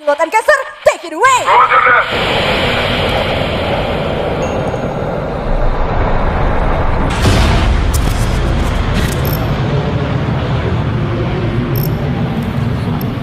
Pilot and Caster, take it away!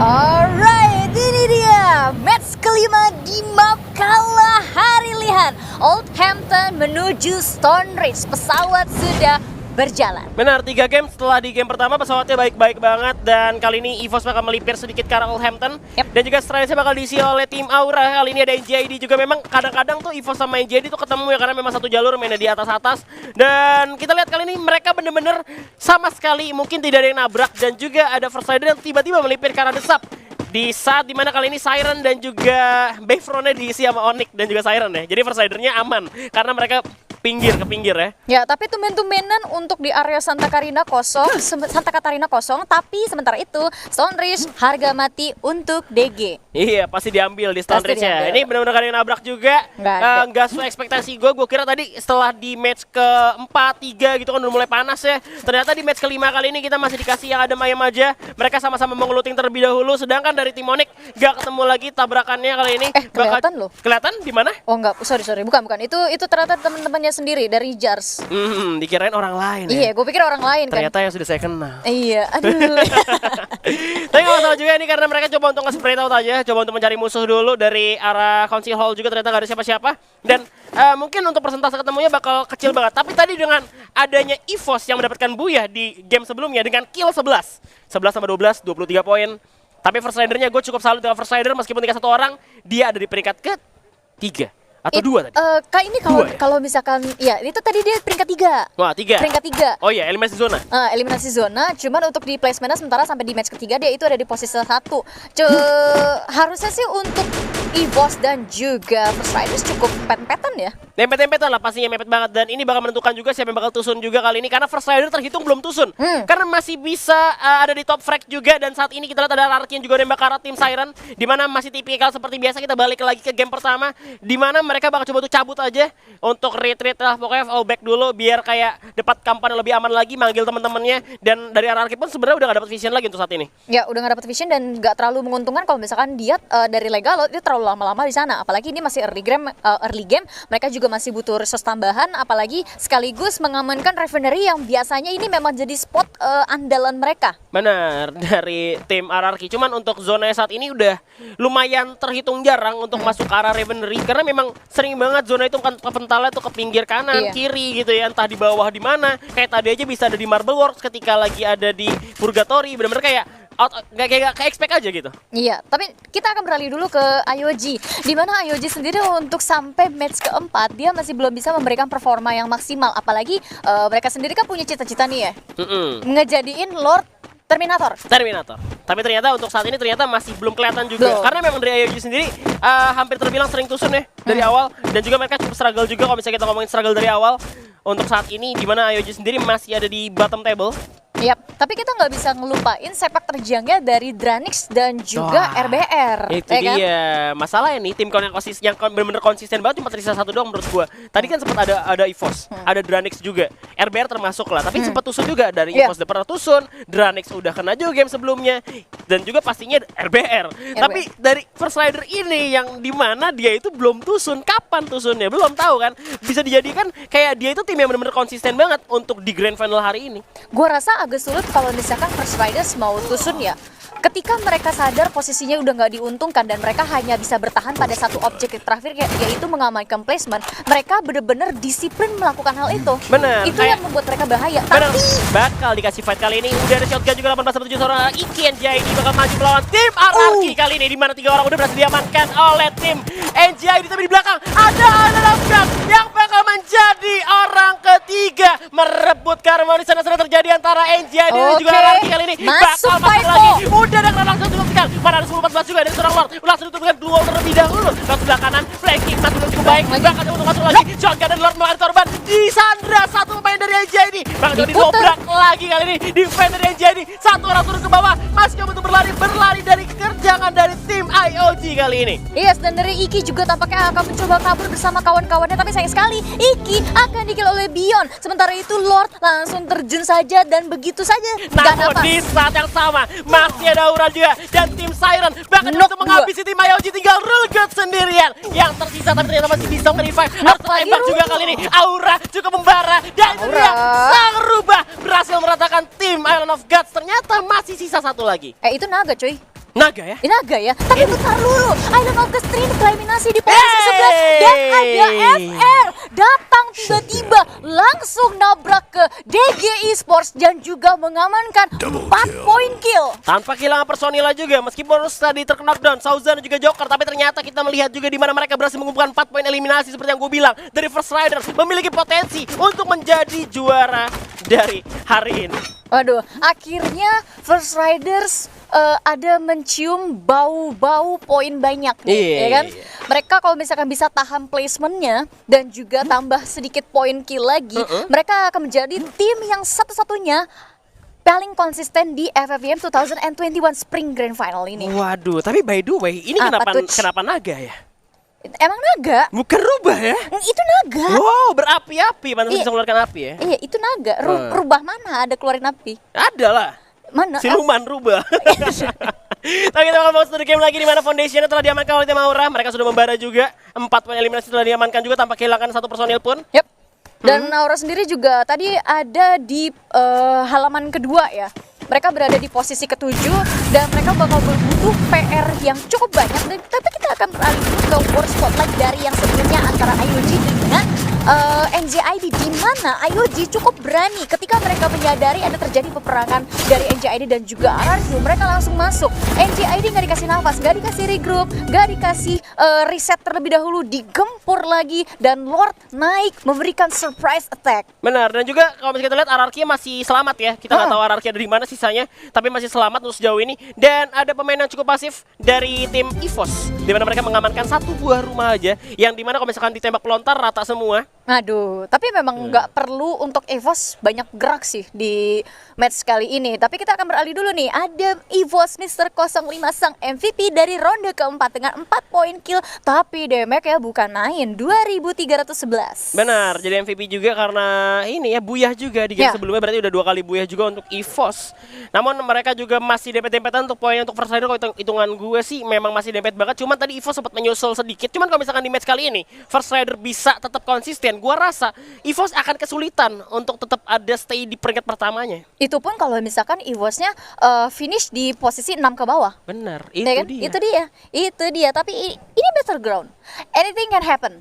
Alright, ini dia match kelima di map Kalahari Lihan. Oldhampton menuju Stone Ridge. Pesawat sudah berjalan. Benar, 3 game setelah di game pertama pesawatnya baik-baik banget. Dan kali ini EVOS bakal melipir sedikit ke arah Oldhampton. Dan juga Strides bakal diisi oleh tim Aura. Kali ini ada NJID juga. Memang kadang-kadang tuh EVOS sama NJID tuh ketemu ya, karena memang satu jalur mainnya di atas-atas. Dan kita lihat kali ini mereka bener-bener sama sekali mungkin tidak ada yang nabrak. Dan juga ada First Rider yang tiba-tiba melipir ke arah desap. Di saat dimana kali ini Siren dan juga Bayfront-nya diisi sama Onyx dan juga Siren ya. Jadi First Rider-nya aman karena mereka pinggir ke pinggir ya. Ya, tapi tumben-tumbenan untuk di area Santa Catarina kosong, tapi sementara itu Stone Ridge harga mati untuk DG. Iya, pasti diambil di Stone Ridge ya. Ini benar-benar kali nabrak juga. Nggak sesuai ekspektasi gue. Gue kira tadi setelah di match ke-4, 3 gitu kan udah mulai panas ya. Ternyata di match ke-5 kali ini kita masih dikasih yang ada Mayem aja. Mereka sama-sama mengeluting terlebih dahulu. Sedangkan dari tim Onyx nggak ketemu lagi tabrakannya kali ini. Kelihatan loh. Kelihatan di mana? Oh enggak, sorry, bukan. Itu ternyata teman-temannya sendiri dari Jars. Dikirain orang lain ya. Iya, gue pikir orang lain ternyata kan. yang sudah saya kenal. Iya, aduh. Tapi nggak masalah juga ini karena mereka coba untuk nge-spray out aja, coba untuk mencari musuh dulu dari arah Council Hall juga ternyata nggak ada siapa-siapa. Dan mungkin untuk persentase ketemunya bakal kecil banget. Tapi tadi dengan adanya EVOS yang mendapatkan buyah di game sebelumnya dengan kill 11 sama 12, 23 poin. Tapi First Rider-nya gue cukup salut dengan First Rider meskipun tinggal 1 orang, dia ada di peringkat ke-3. Atau 2 tadi? Kak ini kalau misalkan, ya itu tadi dia peringkat 3. Wah, 3. Peringkat 3. Oh iya, eliminasi zona. Eliminasi zona, cuman untuk di placementnya sementara sampai di match ketiga dia itu ada di posisi 1. Harusnya sih untuk EVOS dan juga First Riders cukup pet-petan ya. Dempet-dempetan lah pastinya, mepet banget. Dan ini bakal menentukan juga siapa yang bakal tusun juga kali ini. Karena First Rider terhitung belum tusun. Karena masih bisa ada di top frag juga. Dan saat ini kita lihat ada Larky yang juga nembak ke arah tim Siren. Dimana masih tipikal seperti biasa, kita balik lagi ke game pertama. Dimana mereka bakal coba tuh cabut aja untuk retreat lah. Pokoknya fall back dulu biar kayak dapat kampanye lebih aman lagi, manggil teman-temannya. Dan dari Larky pun sebenarnya udah gak dapat vision lagi untuk saat ini. Ya udah gak dapat vision dan gak terlalu menguntungkan kalau misalkan dia dari legal itu terlalu lama-lama di sana. Apalagi ini masih early game, mereka juga masih butuh resource tambahan, apalagi sekaligus mengamankan refinery yang biasanya ini memang jadi spot andalan mereka. Benar, dari tim RRQ. Cuman untuk zona saat ini udah lumayan terhitung jarang untuk masuk ke arah refinery karena memang sering banget zona itu kan kepentalnya tuh ke pinggir kanan, kiri gitu ya, entah di bawah di mana. Kayak tadi aja bisa ada di Marble Works ketika lagi ada di Purgatory, benar-benar kayak kayak expect aja gitu. Iya, tapi kita akan beralih dulu ke IOG. Di mana IOG sendiri untuk sampai match keempat dia masih belum bisa memberikan performa yang maksimal. Apalagi mereka sendiri kan punya cita-cita nih ya, ngejadiin Lord Terminator. Tapi ternyata untuk saat ini ternyata masih belum kelihatan juga. Karena memang dari IOG sendiri hampir terbilang sering tusun ya dari awal. Dan juga mereka cukup struggle juga kalau misalnya kita ngomongin struggle dari awal. Untuk saat ini di mana IOG sendiri masih ada di bottom table. Yap, tapi kita nggak bisa ngelupain sepak terjangnya dari Dranix dan juga RBR. Itu dia kan? Masalahnya nih tim yang benar-benar konsisten banget cuma tersisa 1 doang menurut gua. Tadi kan sempat ada EVOS, ada Dranix juga, RBR termasuk lah. Tapi sempat tusun juga dari EVOS udah pernah tusun, Dranix udah kena juga game sebelumnya, dan juga pastinya RBR. Tapi dari First Rider ini yang dimana dia itu belum tusun, kapan tusunnya belum tahu kan? Bisa dijadikan kayak dia itu tim yang benar-benar konsisten banget untuk di Grand Final hari ini. Gua rasa agak sulit kalau misalkan First Riders mau tusun ya. Ketika mereka sadar posisinya udah nggak diuntungkan dan mereka hanya bisa bertahan pada satu objektif terakhir yaitu mengamankan placement, mereka benar-benar disiplin melakukan hal itu. Bener. Itu yang membuat mereka bahaya. Bener. Tapi bakal dikasih fight kali ini. Udah ada shotgun juga 18-7 seorang Iki NJID bakal maju melawan tim RRQ kali ini, dimana 3 orang udah berhasil diamankan oleh tim NJID. Tapi di belakang ada Lambrad yang bakal menjadi orang ketiga merebut keharmonisan yang sedang terjadi antara NJID dan juga RRQ kali ini. Masuk bakal lagi. Udah ada langsung dibuktikan. Mana ada 10-14 juga dari seorang Lord. Langsung ditutupkan dua terlebih dahulu. Ke sebelah kanan, flanking masih cukup baik. Bahkan untuk masuk lagi. shotgun dan Lord memakan korban. Di Sandra satu pemain dari NJD. Bang Jody Diputer. dobrak lagi kali ini. Defender dari NJD. Satu orang turun ke bawah. Masih coba untuk berlari dari kerjangan dari tim IOG kali ini. Yes, dan dari Iki juga tampaknya akan mencoba kabur bersama kawan-kawannya, tapi sayang sekali Iki akan dikill oleh Bion. Sementara itu Lord langsung terjun saja dan begitu saja. Gak Namun nafas. di saat yang sama masih ada Aura juga dan tim Siren bahkan Knock untuk menghabisi tim IOG tinggal Rulgut sendirian yang tersisa tapi ternyata masih bisa nge-revive. Harus lagi tembak juga Rulgut. kali ini. Aura cukup membara dan itu dia sang rubah berhasil meratakan tim Island of Gods. Ternyata masih sisa satu lagi. Itu naga cuy. Naga ya? Ini naga ya. Tapi bentar dulu. Island of Gods ini eliminasi di posisi 11 dan ada FR datang tiba-tiba langsung nabrak ke DG Esports dan juga mengamankan 4 poin kill. Tanpa kehilangan personilnya juga, meskipun harus tadi terkena knockdown, Sauzan dan juga Joker, tapi ternyata kita melihat juga di mana mereka berhasil mengumpulkan 4 poin eliminasi seperti yang gue bilang. Dari First Riders memiliki potensi untuk menjadi juara dari hari ini. Waduh, akhirnya First Riders ada mencium bau-bau poin banyak nih, Iya, ya kan? iya. Mereka kalau misalkan bisa tahan placementnya dan juga tambah sedikit poin kill lagi, mereka akan menjadi tim yang satu-satunya paling konsisten di FFVM 2021 Spring Grand Final ini. Waduh, tapi by the way, ini Apa tuh? kenapa naga ya? Emang naga? Bukan rubah ya? Itu naga. Wow, berapi-api, pantas Iya. bisa mengeluarkan api ya? Iya, itu naga. Rubah mana ada keluarin api? Ada lah. Mana? Siluman rubah. Tapi kita bakal fokus dari game lagi di mana Foundationnya telah diamankan oleh tim Aura. Mereka sudah membara juga. 4 poin eliminasi telah diamankan juga tanpa kehilangan satu personil pun. Yep. Dan Aura sendiri juga tadi ada di halaman kedua ya. Mereka berada di posisi ketujuh dan mereka bakal berbutuh PR yang cukup banyak. Tapi kita akan beralih dulu ke War Spotlight dari yang sebelumnya antara IOG dengan NJID, di mana IOG cukup berani ketika mereka menyadari ada terjadi peperangan dari NJID dan juga RRQ. Mereka langsung masuk. NJID nggak dikasih nafas, nggak dikasih regroup, nggak dikasih reset terlebih dahulu, digempur lagi dan Lord naik memberikan surprise attack. Benar, dan juga kalau misalnya kita lihat RRQ masih selamat ya. Kita nggak tahu RRQ ada di mana sisanya, tapi masih selamat untuk sejauh ini. Dan ada pemain yang cukup pasif dari tim EVOS, di mana mereka mengamankan satu buah rumah aja, yang dimana kalau misalkan ditembak pelontar rata semua. Aduh, tapi memang nggak perlu untuk EVOS banyak gerak sih di match kali ini. Tapi kita akan beralih dulu nih. Ada EVOS Mr. 05 sang MVP dari ronde keempat dengan 4 poin kill. Tapi damage ya bukan main, 2311. Benar, jadi MVP juga karena ini ya buyah juga di game Ya. sebelumnya, berarti udah 2 kali buyah juga untuk EVOS. Namun mereka juga masih dempet-dempetan untuk poin untuk First Rider. Kalau hitungan gue sih memang masih dempet banget. Cuman tadi EVOS sempat menyusul sedikit. Cuman kalau misalkan di match kali ini First Rider bisa tetap konsisten, gua rasa EVOS akan kesulitan untuk tetap ada stay di peringkat pertamanya. Itu pun kalau misalkan EVOS-nya finish di posisi 6 ke bawah. Benar, Ya kan? Itu dia. Tapi ini battleground. Anything can happen.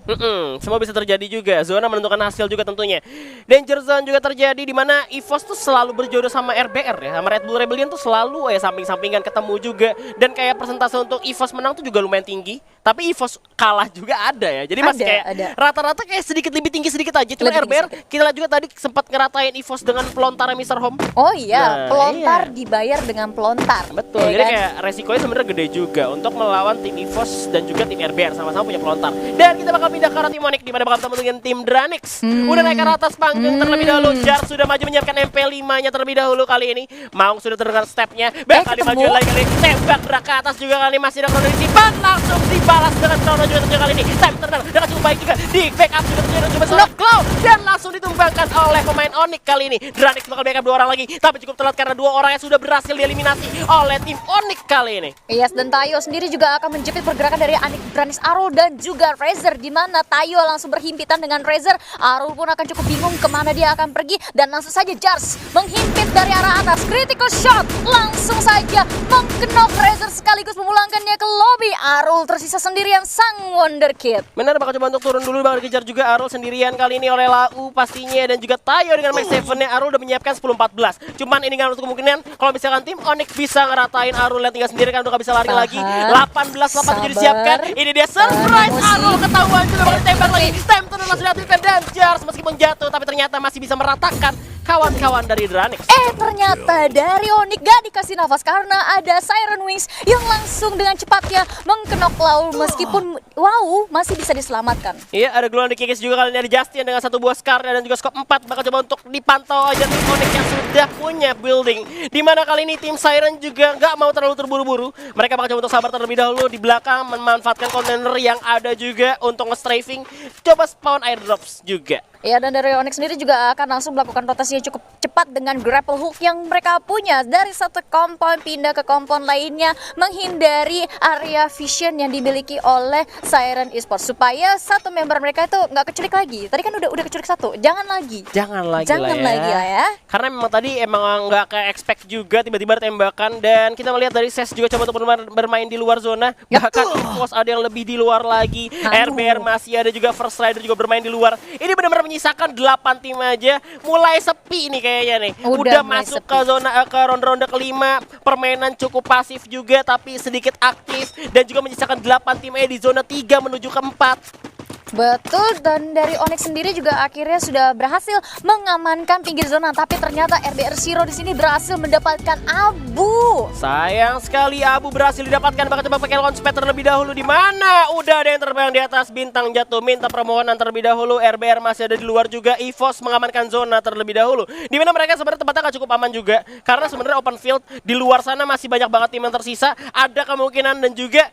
Semua bisa terjadi juga. Zona menentukan hasil juga tentunya. Danger Zone juga terjadi di mana EVOS tuh selalu berjodoh sama RBR ya. Sama Red Bull Rebellion tuh selalu ya samping-sampingan ketemu juga. Dan kayak persentase untuk EVOS menang tuh juga lumayan tinggi. Tapi EVOS kalah juga ada ya. Jadi masih kayak rata-rata kayak sedikit lebih tinggi sedikit aja. Cuma Lebih RBR tinggi kita lihat juga tadi sempat ngeratain EVOS dengan pelontarnya Mr. Home. Oh iya, Nah, pelontar iya. dibayar dengan pelontar. Betul, ya jadi kan? kayak resikonya sebenarnya gede juga untuk melawan tim EVOS dan juga tim RBR sama-sama punya pelontar. Dan kita bakal pindah ke arah tim Onyx di mana bakal bertemu dengan tim Dranix. Udah naik ke atas panggung terlebih dahulu. Jar sudah maju menyiapkan MP5-nya terlebih dahulu kali ini. Maung sudah terdengar stepnya. Bakal dimaju lagi kali ini. Tembak berak ke atas juga kali ini. Masih ada Chrono disimpan. Langsung dibalas dengan Chrono juga terjadi kali ini. Time terdengar dengan cukup baik juga. Di backup juga terjadi dengan seorang Cloud. Dan langsung ditumbangkan oleh pemain Onyx kali ini. Dranix bakal backup 2 orang lagi. Tapi cukup telat karena 2 orang yang sudah berhasil dieliminasi oleh tim Onyx kali ini. Yes, dan Tayo sendiri juga akan menjepit pergerakan dari Dranix Arul dan juga Razer, di mana Tayo langsung berhimpitan dengan Razer. Arul pun akan cukup bingung kemana dia akan pergi dan langsung saja Jars menghimpit dari arah atas. Critical shot langsung saja mengkenok Razer sekaligus memulangkannya ke lobby. Arul tersisa sendirian sang Wonderkid. Benar, bakal coba untuk turun dulu, bakal dikejar juga Arul sendirian kali ini oleh Lau pastinya dan juga Tayo dengan Max 7-nya. Arul udah menyiapkan 10-14. Cuman ini nggak untuk kemungkinan kalau misalkan tim Onyx bisa ngeratain Arul yang tinggal sendiri kan udah gak bisa lari lagi. 18-87 disiapkan. Ini dia surprise Arul, ketahuan juga bakal ditembak lagi. Time turun langsung diaktifkan dan Jars meskipun langsung jatuh, tapi ternyata masih bisa meratakan kawan-kawan dari Dranix. Ternyata dari Onyx gak dikasih nafas karena ada Siren Wings yang langsung dengan cepatnya mengkenok Laul meskipun wow masih bisa diselamatkan. Iya, ada Glow di Kikis juga kali ini, ada Justin dengan satu buah Scar dan juga scope 4 bakal coba untuk dipantau aja tim Onyx yang sudah punya building. Dimana kali ini tim Siren juga nggak mau terlalu terburu-buru. Mereka bakal coba untuk sabar terlebih dahulu di belakang, memanfaatkan kontainer yang ada juga untuk nge-strafing, coba spawn airdrops juga. Ya, dan dari Onyx sendiri juga akan langsung melakukan rotasi yang cukup cepat dengan grapple hook yang mereka punya dari satu kompon pindah ke kompon lainnya, menghindari area vision yang dimiliki oleh Siren Esports supaya satu member mereka itu nggak keculik lagi. Tadi kan udah keculik satu, jangan lagi lagi lah ya. Karena memang tadi emang nggak kayak expect juga tiba-tiba ada tembakan, dan kita melihat dari SES juga coba untuk bermain di luar zona. Bahkan EVOS ada yang lebih di luar lagi. RBR masih ada juga, First Rider juga bermain di luar. Ini benar-benar menyisakan 8 tim aja, mulai sepi nih kayaknya nih. Udah masuk ke zona ke ronde-ronde kelima, permainan cukup pasif juga tapi sedikit aktif, dan juga menyisakan 8 tim di zona 3 menuju ke 4. Betul, dan dari Onyx sendiri juga akhirnya sudah berhasil mengamankan pinggir zona, tapi ternyata RBR Zero di sini berhasil mendapatkan abu. Sayang sekali abu berhasil didapatkan, bakal coba pakai launchpad terlebih dahulu. Di mana udah ada yang terbang di atas, bintang jatuh, minta permohonan terlebih dahulu. RBR masih ada di luar juga, EVOS mengamankan zona terlebih dahulu. Di mana mereka sebenarnya tempatnya gak cukup aman juga, karena sebenarnya open field di luar sana masih banyak banget tim yang tersisa. Ada kemungkinan dan juga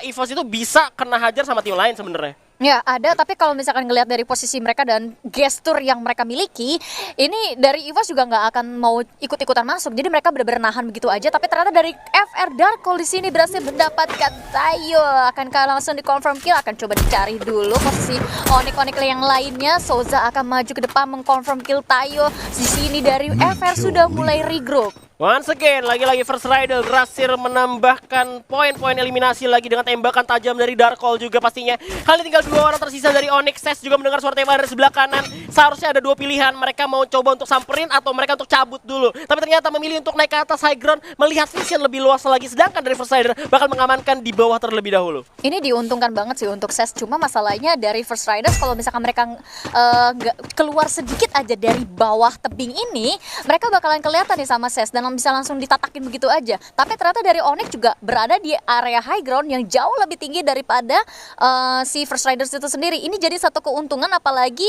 EVOS itu bisa kena hajar sama tim lain sebenarnya. Ya ada, tapi kalau misalkan ngelihat dari posisi mereka dan gestur yang mereka miliki, ini dari EVOS juga nggak akan mau ikut-ikutan masuk. Jadi mereka benar-benar nahan begitu aja. Tapi ternyata dari FR Darkhold di sini berhasil mendapatkan Tayo. Akankah langsung di confirm kill? Akan coba dicari dulu posisi Onyx yang lainnya. Souza akan maju ke depan mengconfirm kill Tayo. Di sini dari FR sudah mulai regroup. Once again, lagi-lagi First Rider berhasil menambahkan poin-poin eliminasi lagi dengan tembakan tajam dari Darkhold juga pastinya. Kali ini tinggal 2 orang tersisa dari Onyx. SES juga mendengar suara tembakan dari sebelah kanan. Seharusnya ada 2 pilihan, mereka mau coba untuk samperin atau mereka untuk cabut dulu. Tapi ternyata memilih untuk naik ke atas high ground, melihat vision lebih luas lagi. Sedangkan dari First Rider bakal mengamankan di bawah terlebih dahulu. Ini diuntungkan banget sih untuk SES. Cuma masalahnya dari First Riders kalau misalkan mereka nggak keluar sedikit aja dari bawah tebing ini, mereka bakalan kelihatan nih sama SES dan bisa langsung ditatakin begitu aja. Tapi ternyata dari Onyx juga berada di area high ground yang jauh lebih tinggi daripada si First Riders itu sendiri. Ini jadi satu keuntungan, apalagi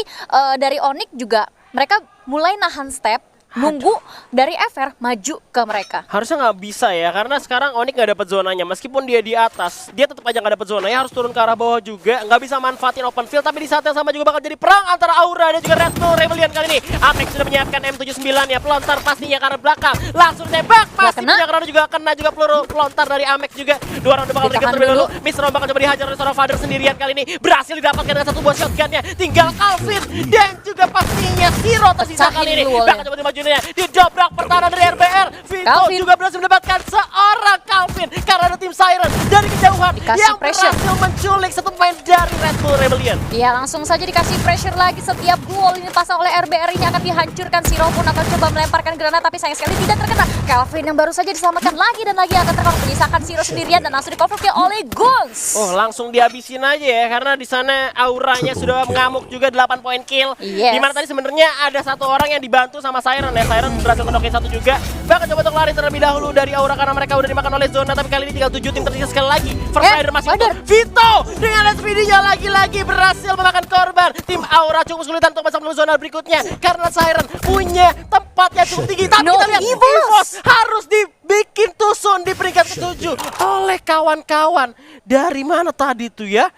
dari Onyx juga mereka mulai nahan step, nunggu dari FR maju ke mereka. Harusnya nggak bisa ya, karena sekarang Onyx nggak dapat zonanya. Meskipun dia di atas, dia tetap aja nggak dapat zonanya, harus turun ke arah bawah juga. Nggak bisa manfaatin open field, tapi di saat yang sama juga bakal jadi perang antara Aura dan juga Red Bull Rebellion kali ini. Apex sudah menyiapkan M79 ya, pelontar pastinya ke arah belakang. Langsung tembak, pastinya karena juga kena juga peluru pelontar dari Amex juga. 2 round bakal terlihat terlebih dahulu. Mr. bakal coba dihajar oleh seorang Father sendirian kali ini. Berhasil didapatkan dengan satu buah shotgunnya. Tinggal Calvin dan juga pastinya Zero tersisa kali ini. Bakal coba dimajuinnya. Dijobrak pertahanan dari RBR. Vito juga berhasil mendapatkan seorang Calvin karena ada tim Siren dari kejauhan yang berhasil menculik satu pemain dari Red Bull Rebellion. Ya, langsung saja dikasih pressure lagi. Setiap wall ini pasang oleh RBR ini akan dihancurkan. Zero pun akan coba melemparkan granat, tapi sayang sekali tidak terkena. Calvin yang baru saja diselamatkan lagi dan lagi akan terkena, menyisakan Zero sendirian dan langsung di-cover oleh Guns. Oh, langsung dihabisin aja ya, karena di sana auranya sudah mengamuk juga 8 poin kill. Dimana tadi sebenarnya ada satu orang yang dibantu sama Siren ya. Siren berhasil menokin satu juga. Bahkan coba untuk lari terlebih dahulu dari Aura karena mereka udah dimakan oleh zona, tapi kali ini tinggal 7 tim tersisa sekali lagi. First Rider masih utuh. Vito dengan SPD-nya lagi-lagi berhasil memakan korban. Tim Aura cukup kesulitan untuk masuk ke zona berikutnya karena Siren punya tempat yang cukup tinggi. Tapi kita lihat EVOS harus dibikin tusun di peringkat ke-7 oleh kawan-kawan. Dari mana tadi tuh ya?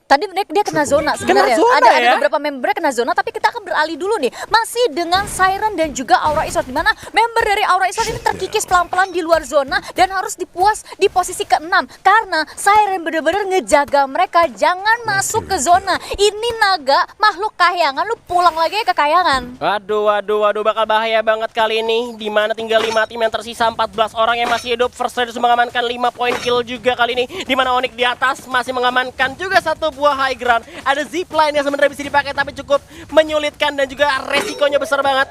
Tadi dia kena zona sebenarnya. Ada beberapa member kena zona, tapi kita akan beralih dulu nih. Masih dengan Siren dan juga Aura Esports, di mana member dari Aura Esports ini terkikis pelan-pelan di luar zona dan harus dipuas di posisi ke-6 karena Siren benar-benar ngejaga mereka jangan masuk ke zona. Ini naga makhluk kayangan, lu pulang lagi ke kayangan. Waduh, bakal bahaya banget kali ini. Di mana tinggal 5 tim yang tersisa, 14 orang yang masih hidup. First Riders mengamankan 5 poin kill juga kali ini. Di mana Onyx di atas masih mengamankan juga satu buah high ground. Ada zipline yang sebenarnya bisa dipakai tapi cukup menyulitkan dan juga resikonya besar banget.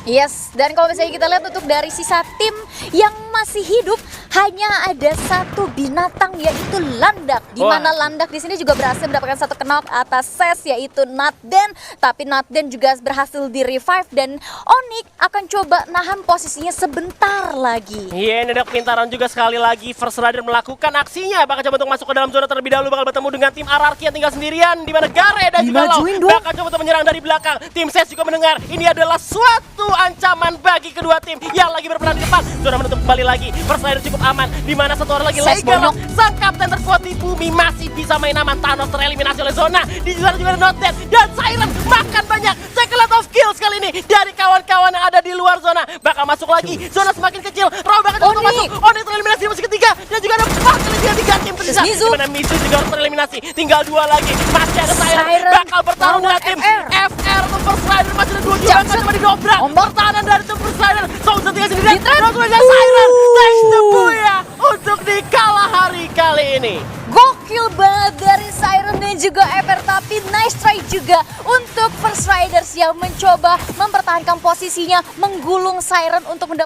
Yes, dan kalau misalnya kita lihat untuk dari sisa tim yang masih hidup hanya ada satu binatang yaitu Landak. Di mana Landak di sini juga berhasil mendapatkan satu knock atas Ses yaitu Natden, tapi Natden juga berhasil di revive dan Onyx akan coba nahan posisinya sebentar lagi. Iya, ini ada kepintaran juga sekali lagi. First Rider melakukan aksinya, bakal coba untuk masuk ke dalam zona terlebih dahulu, bakal bertemu dengan tim Ararki yang tinggal sendirian, di mana Gare dan juga Lau bakal coba untuk menyerang dari belakang. Tim Ses juga mendengar ini adalah suatu ancaman bagi kedua tim yang lagi berperan di depan. Zona menutup kembali lagi. First Rider cukup aman, di mana satu orang lagi Legal, sang kapten terkuat di bumi masih bisa main aman. Thanos tereliminasi oleh Zona. Di sana juga ada Noten dan Siren makan banyak. Take a lot of kills kali ini dari kawan-kawan yang ada di luar zona. Bakal masuk lagi. Zona semakin kecil. Raw bakal coba masuk. Onyx tereliminasi di musim ketiga dan juga ada 4 kali tiga tim tersisa. Di mana Mizu juga harus tereliminasi. Tinggal 2 lagi. Masih ada Siren bakal bertarung dengan tim FR untuk First Rider. Masih ada 2 juga akan coba didobrak. Pertahanan dari tim First Rider. Souza tinggal sendirian. Terus ada Siren. Thanks to Buya untuk di kalah hari kali ini. Gokil banget dari Siren dan juga FR, tapi nice try juga untuk First Riders yang mencoba mempertahankan posisinya, menggulung Siren untuk mendapatkan